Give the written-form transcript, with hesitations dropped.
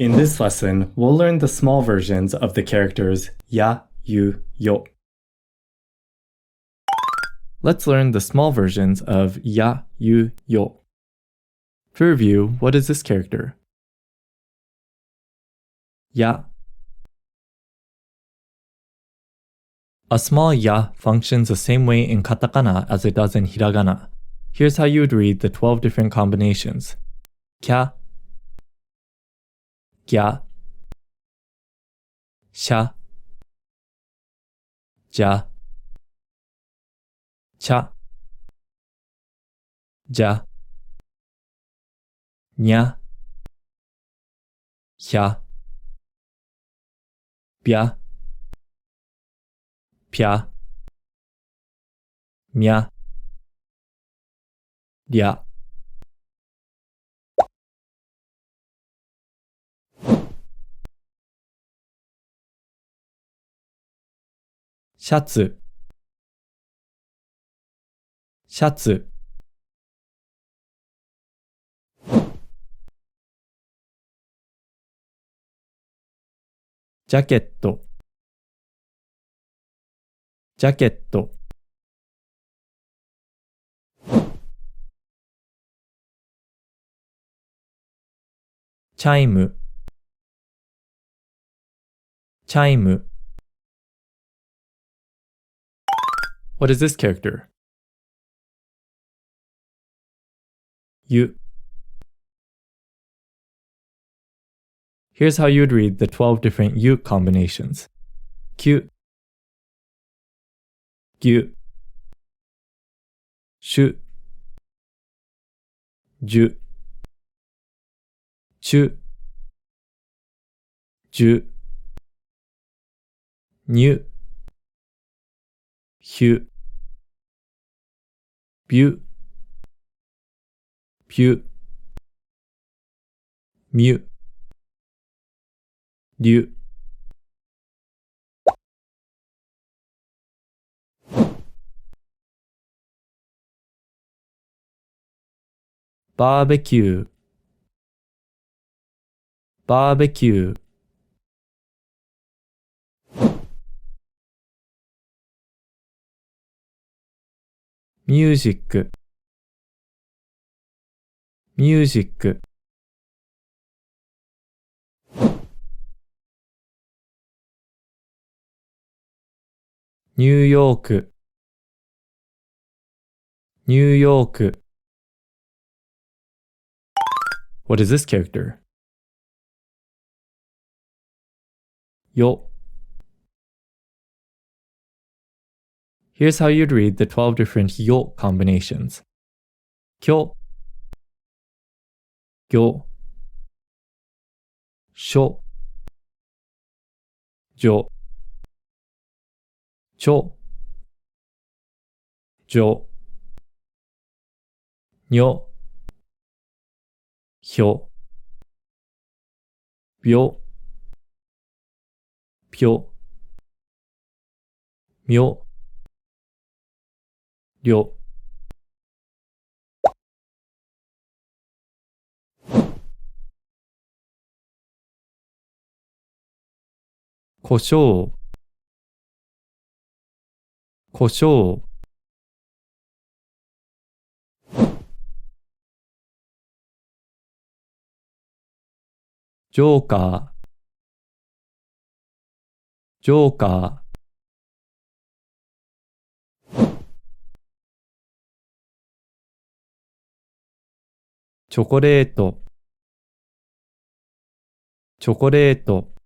In this lesson, we'll learn the small versions of the characters ya, you, yo. Let's learn the small versions of ya, you, yo. For review, what is this character? Ya. A small ya functions the same way in katakana as it does in hiragana. Here's how you would read the 12 different combinations. Kya, gya, sha, ja, cha, ja, nya, hya, bya, pya, mya, rya.シャツ、シャツ。ジャケット、ジャケット。チャイム、チャイム。What is this character? You. Here's how you'd read the 12 different you combinations. Q, gyu, shu, ju, chu, ju, nyu, hyu, byu, pyu, myu, ryu. Barbecue, barbecue. Music, music. New York, New York. What is this character? Yo. Here's how you'd read the 12 different yo combinations. Kyo, gyo, sho, jo, cho, jo, nyo, hyo, byo, pyo, myo, ryo. Koshou, koshou. Joker, Joker. Chocolate, chocolate.